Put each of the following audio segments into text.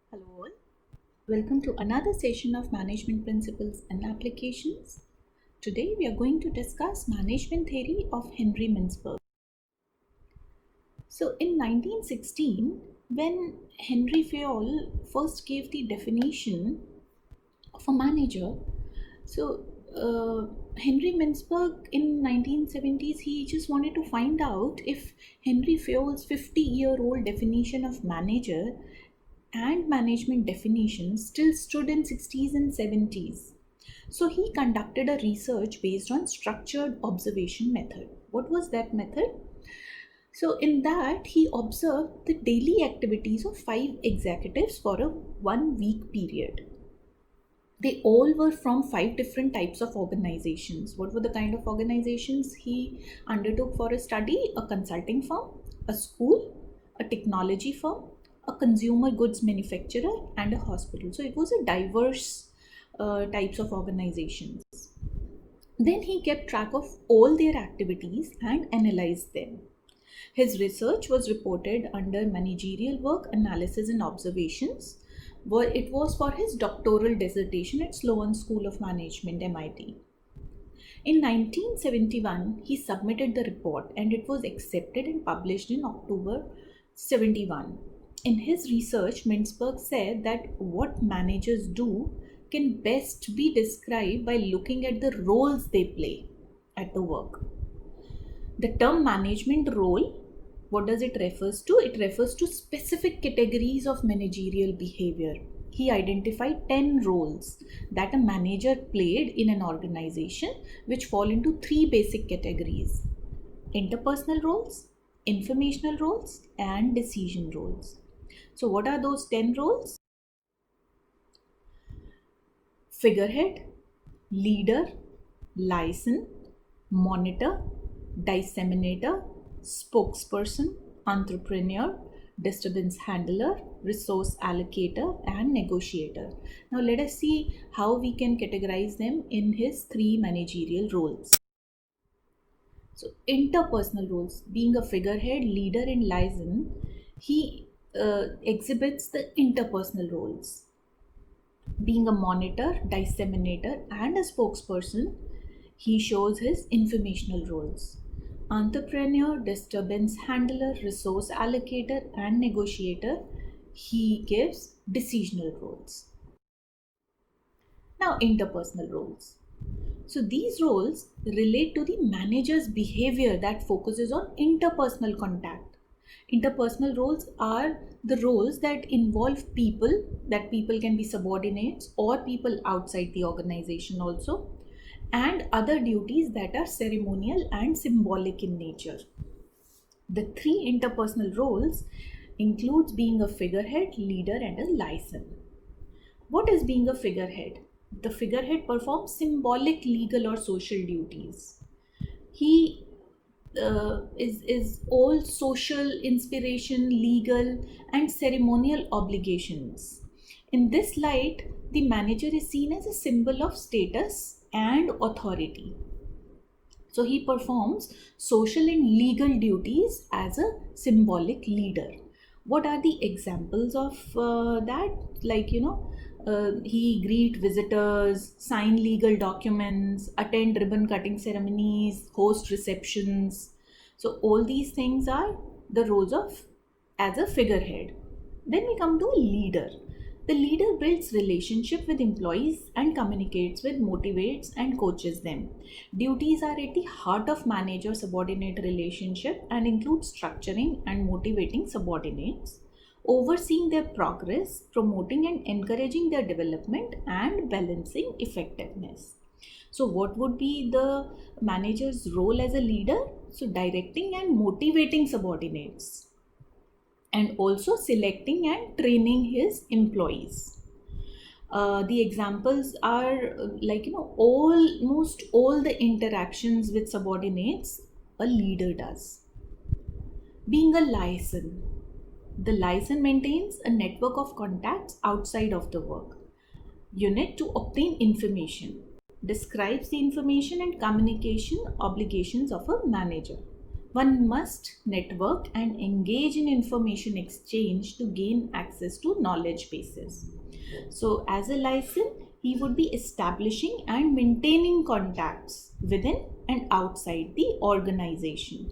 Hello all. Welcome to another session of Management Principles and Applications. Today we are going to discuss management theory of Henry Mintzberg. So in 1916, when Henry Fayol first gave the definition of a manager, so Henry Mintzberg in 1970s, he just wanted to find out if Henry Fayol's 50-year-old definition of manager and management definitions still stood in 60s and 70s. So he conducted a research based on structured observation method. What was that method? So in that he observed the daily activities of 5 executives for a 1 week period. They all were from 5 different types of organizations. What were the kind of organizations he undertook for a study? A consulting firm, a school, a technology firm, a consumer goods manufacturer, and a hospital. So it was a diverse types of organizations. Then he kept track of all their activities and analyzed them. His research was reported under Managerial Work, Analysis and Observations, where it was for his doctoral dissertation at Sloan School of Management, MIT. In 1971, he submitted the report and it was accepted and published in October 71. In his research, Mintzberg said that what managers do can best be described by looking at the roles they play at the work. The term management role, what does it refers to? It refers to specific categories of managerial behavior. He identified 10 roles that a manager played in an organization, which fall into 3 basic categories: interpersonal roles, informational roles, and decision roles. So, what are those 10 roles? Figurehead, leader, liaison, monitor, disseminator, spokesperson, entrepreneur, disturbance handler, resource allocator, and negotiator. Now, let us see how we can categorize them in his 3 managerial roles. So, interpersonal roles, being a figurehead, leader, and liaison, he exhibits the interpersonal roles. Being a monitor, disseminator, and a spokesperson, he shows his informational roles. Entrepreneur, disturbance handler, resource allocator, and negotiator, he gives decisional roles. Now, interpersonal roles. So, these roles relate to the manager's behavior that focuses on interpersonal contact. Interpersonal roles are the roles that involve people, that people can be subordinates or people outside the organization also, and other duties that are ceremonial and symbolic in nature. The 3 interpersonal roles includes being a figurehead, leader, and a liaison. What is being a figurehead? The figurehead performs symbolic legal or social duties. He is all social inspiration, legal, and ceremonial obligations. In this light, the manager is seen as a symbol of status and authority. So he performs social and legal duties as a symbolic leader. What are the examples of that? Like, he greet visitors, sign legal documents, attend ribbon cutting ceremonies, host receptions. So all these things are the roles of as a figurehead. Then we come to a leader. The leader builds relationship with employees and communicates with, motivates, and coaches them. Duties are at the heart of manager-subordinate relationship and include structuring and motivating subordinates, overseeing their progress, promoting and encouraging their development, and balancing effectiveness. So, what would be the manager's role as a leader? So, directing and motivating subordinates, and also selecting and training his employees. The examples are almost all the interactions with subordinates a leader does. Being a liaison, the liaison maintains a network of contacts outside of the work unit to obtain information, describes the information and communication obligations of a manager. One must network and engage in information exchange to gain access to knowledge bases. So, as a license, he would be establishing and maintaining contacts within and outside the organization.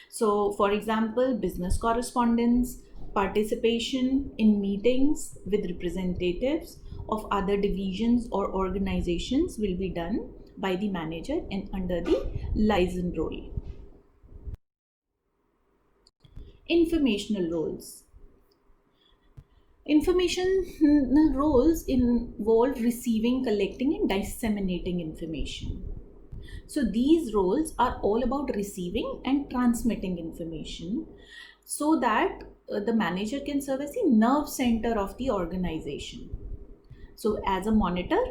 So, for example, business correspondence, participation in meetings with representatives of other divisions or organizations will be done by the manager and under the liaison role. Informational roles. Information roles involve receiving, collecting, and disseminating information. So these roles are all about receiving and transmitting information so that the manager can serve as the nerve center of the organization. So as a monitor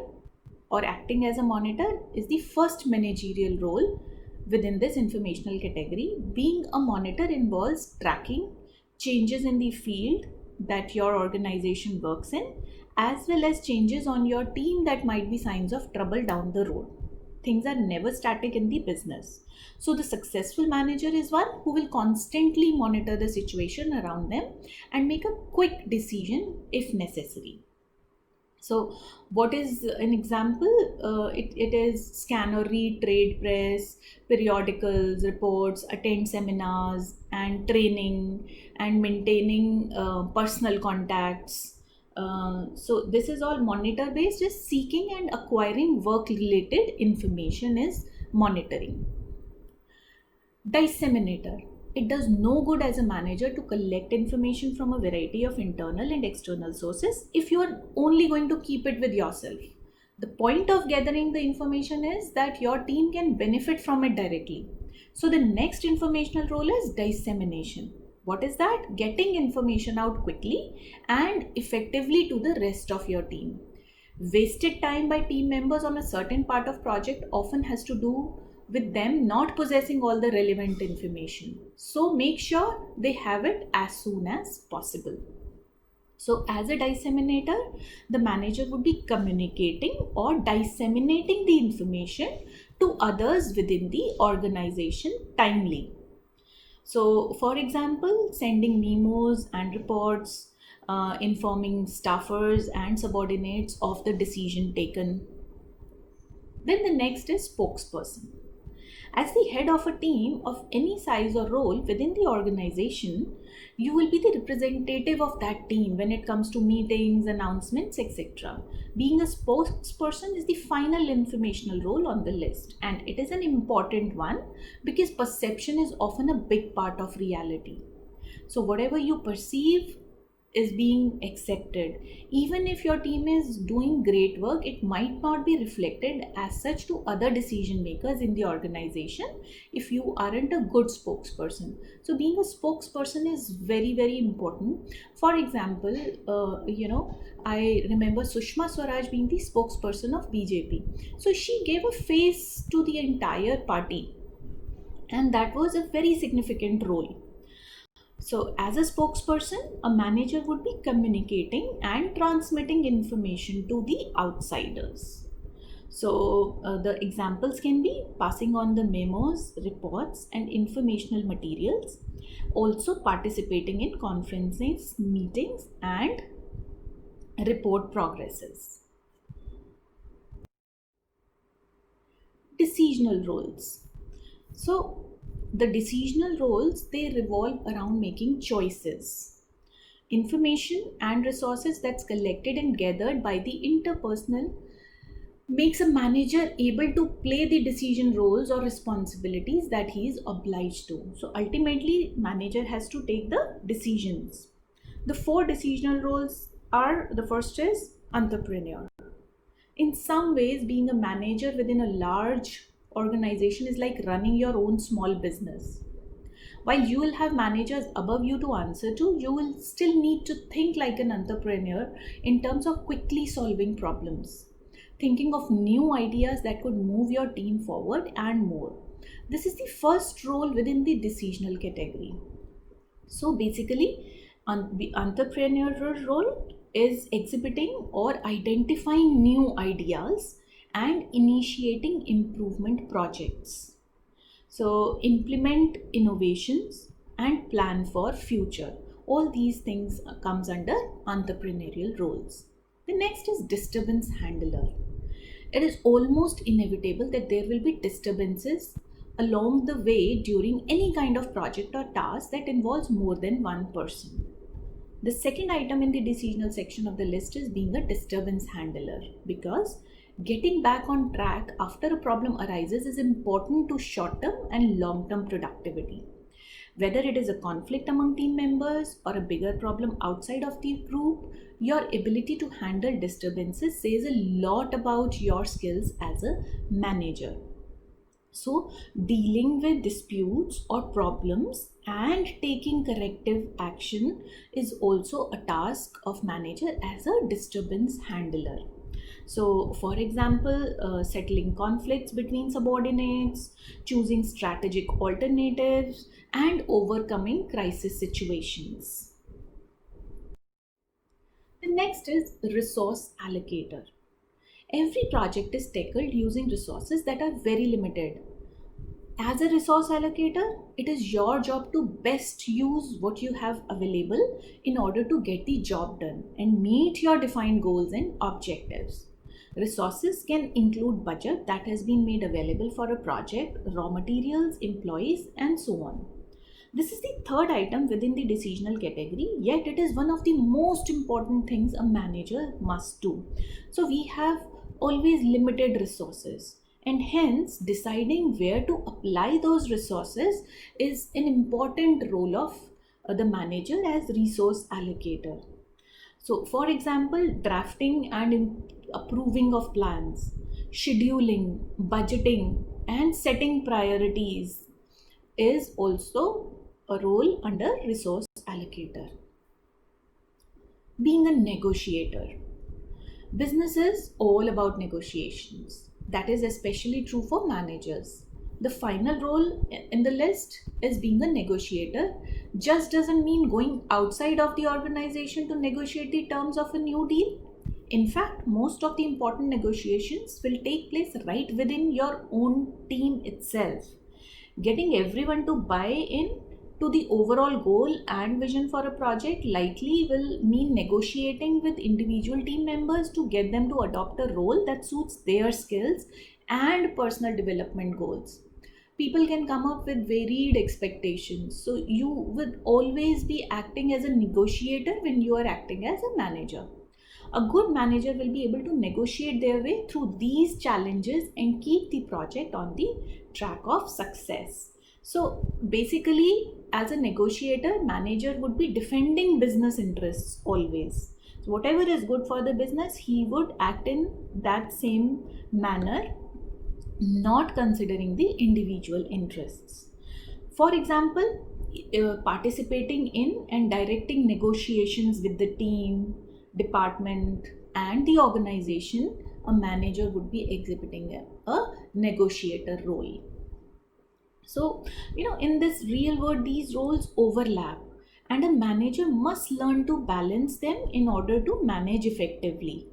or acting as a monitor is the first managerial role within this informational category. Being a monitor involves tracking changes in the field that your organization works in, as well as changes on your team that might be signs of trouble down the road. Things are never static in the business. So, the successful manager is one who will constantly monitor the situation around them and make a quick decision if necessary. So, what is an example? It is scan or read trade press, periodicals, reports, attend seminars, and training, and maintaining personal contacts. So, this is all monitor based, is seeking and acquiring work related information is monitoring. Disseminator. It does no good as a manager to collect information from a variety of internal and external sources if you are only going to keep it with yourself. The point of gathering the information is that your team can benefit from it directly. So the next informational role is dissemination. What is that? Getting information out quickly and effectively to the rest of your team. Wasted time by team members on a certain part of project often has to do with them not possessing all the relevant information. So make sure they have it as soon as possible. So as a disseminator, the manager would be communicating or disseminating the information to others within the organization timely. So for example, sending memos and reports, informing staffers and subordinates of the decision taken. Then the next is spokesperson. As the head of a team of any size or role within the organization, you will be the representative of that team when it comes to meetings, announcements, etc. Being a spokesperson is the final informational role on the list, and it is an important one because perception is often a big part of reality. So, whatever you perceive is being accepted. Even if your team is doing great work, it might not be reflected as such to other decision makers in the organization if you aren't a good spokesperson. So being a spokesperson is very, very important. For example, I remember Sushma Swaraj being the spokesperson of BJP. So she gave a face to the entire party, and that was a very significant role. So, as a spokesperson, a manager would be communicating and transmitting information to the outsiders. So, the examples can be passing on the memos, reports, and informational materials, also participating in conferences, meetings, and report progresses. Decisional roles. So, the decisional roles, they revolve around making choices. Information and resources that's collected and gathered by the interpersonal makes a manager able to play the decision roles or responsibilities that he is obliged to. So ultimately, manager has to take the decisions. The four decisional roles are: the first is entrepreneur. In some ways, being a manager within a large organization is like running your own small business. While you will have managers above you to answer to, you will still need to think like an entrepreneur in terms of quickly solving problems, thinking of new ideas that could move your team forward and more. This is the first role within the decisional category. So basically, the entrepreneurial role is exhibiting or identifying new ideas and initiating improvement projects. So implement innovations and plan for future. All these things comes under entrepreneurial roles. The next is disturbance handler. It is almost inevitable that there will be disturbances along the way during any kind of project or task that involves more than one person. The second item in the decisional section of the list is being a disturbance handler, because getting back on track after a problem arises is important to short term and long term productivity. Whether it is a conflict among team members or a bigger problem outside of the group, your ability to handle disturbances says a lot about your skills as a manager. So, dealing with disputes or problems and taking corrective action is also a task of manager as a disturbance handler. So, for example, settling conflicts between subordinates, choosing strategic alternatives, and overcoming crisis situations. The next is resource allocator. Every project is tackled using resources that are very limited. As a resource allocator, it is your job to best use what you have available in order to get the job done and meet your defined goals and objectives. Resources can include budget that has been made available for a project, raw materials, employees, and so on. This is the third item within the decisional category, yet it is one of the most important things a manager must do. So we have always limited resources, and hence deciding where to apply those resources is an important role of the manager as resource allocator. So, for example, drafting and approving of plans, scheduling, budgeting, and setting priorities is also a role under resource allocator. Being a negotiator. Business is all about negotiations. That is especially true for managers. The final role in the list is being a negotiator. Just doesn't mean going outside of the organization to negotiate the terms of a new deal. In fact, most of the important negotiations will take place right within your own team itself. Getting everyone to buy in to the overall goal and vision for a project likely will mean negotiating with individual team members to get them to adopt a role that suits their skills and personal development goals. People can come up with varied expectations, so you would always be acting as a negotiator when you are acting as a manager. A good manager will be able to negotiate their way through these challenges and keep the project on the track of success. So basically, as a negotiator, manager would be defending business interests always. So whatever is good for the business, he would act in that same manner, not considering the individual interests. For example, participating in and directing negotiations with the team, department, and the organization, a manager would be exhibiting a negotiator role. So, in this real world, these roles overlap, and a manager must learn to balance them in order to manage effectively.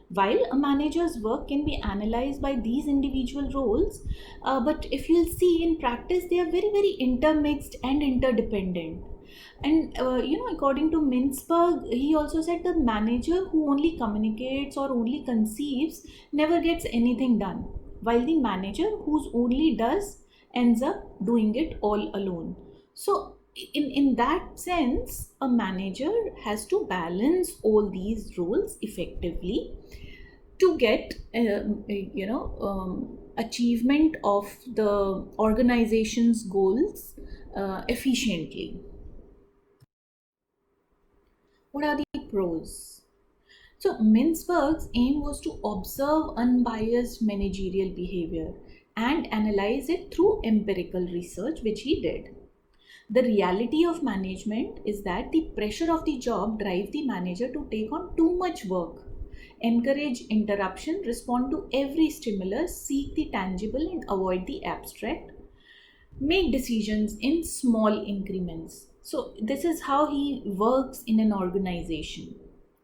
While a manager's work can be analyzed by these individual roles, but if you'll see in practice, they are very, very intermixed and interdependent. And according to Mintzberg, he also said the manager who only communicates or only conceives never gets anything done, while the manager who's only does ends up doing it all alone. So, in that sense, a manager has to balance all these roles effectively to get achievement of the organization's goals efficiently. What are the pros? So, Mintzberg's aim was to observe unbiased managerial behavior and analyze it through empirical research, which he did. The reality of management is that the pressure of the job drives the manager to take on too much work, encourage interruption, respond to every stimulus, seek the tangible and avoid the abstract, make decisions in small increments. So, this is how he works in an organization.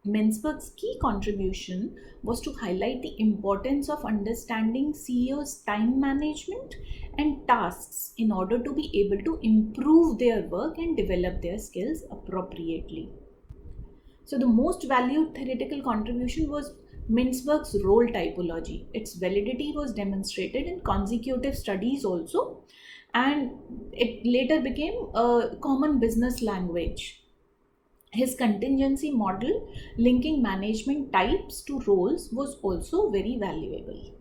Mintzberg's key contribution was to highlight the importance of understanding CEOs' time management and tasks in order to be able to improve their work and develop their skills appropriately. So, the most valued theoretical contribution was Mintzberg's role typology. Its validity was demonstrated in consecutive studies also, and it later became a common business language. His contingency model linking management types to roles was also very valuable.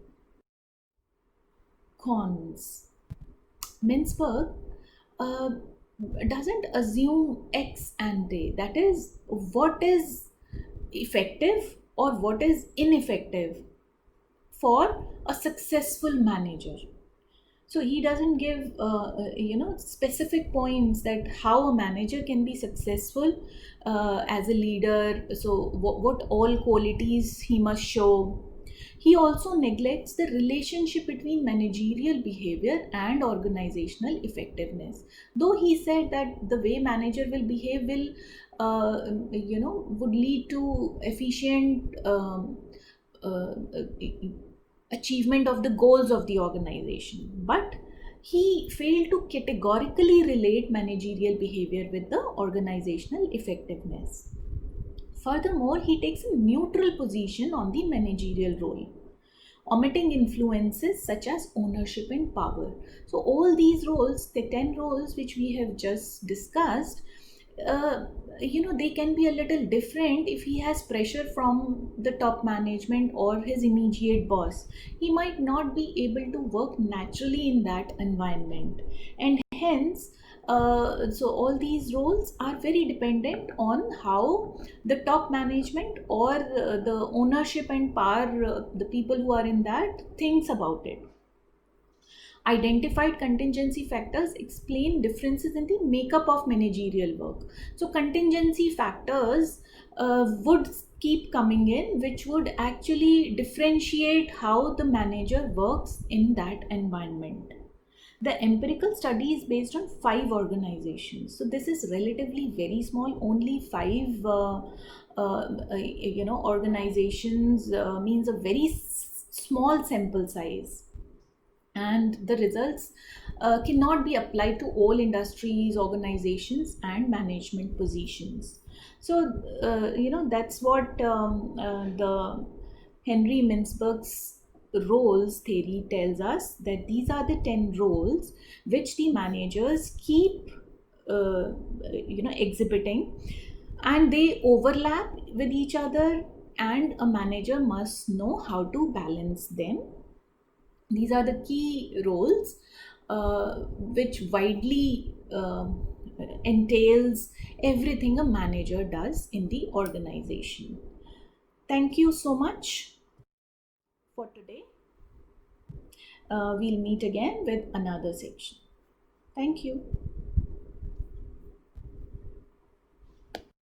Cons. Mintzberg uh, doesn't assume ex ante, that is, what is effective or what is ineffective for a successful manager. So he doesn't give specific points that how a manager can be successful as a leader. So what all qualities he must show. He also neglects the relationship between managerial behavior and organizational effectiveness. Though he said that the way manager will behave will, would lead to efficient achievement of the goals of the organization. But he failed to categorically relate managerial behavior with the organizational effectiveness. Furthermore, he takes a neutral position on the managerial role, omitting influences such as ownership and power. So, all these roles, the 10 roles which we have just discussed, uh, they can be a little different if he has pressure from the top management or his immediate boss. He might not be able to work naturally in that environment, and hence so all these roles are very dependent on how the top management or the ownership and power, the people who are in that, thinks about it. Identified contingency factors explain differences in the makeup of managerial work. So, contingency factors would keep coming in, which would actually differentiate how the manager works in that environment. The empirical study is based on 5 organizations. So, this is relatively very small, only 5 organizations means a very small sample size, and the results cannot be applied to all industries, organizations, and management positions. So that's what the Henry Mintzberg's roles theory tells us, that these are the 10 roles which the managers keep exhibiting, and they overlap with each other, and a manager must know how to balance them. These are the key roles which widely entails everything a manager does in the organization. Thank you so much for today. We'll meet again with another section. Thank you.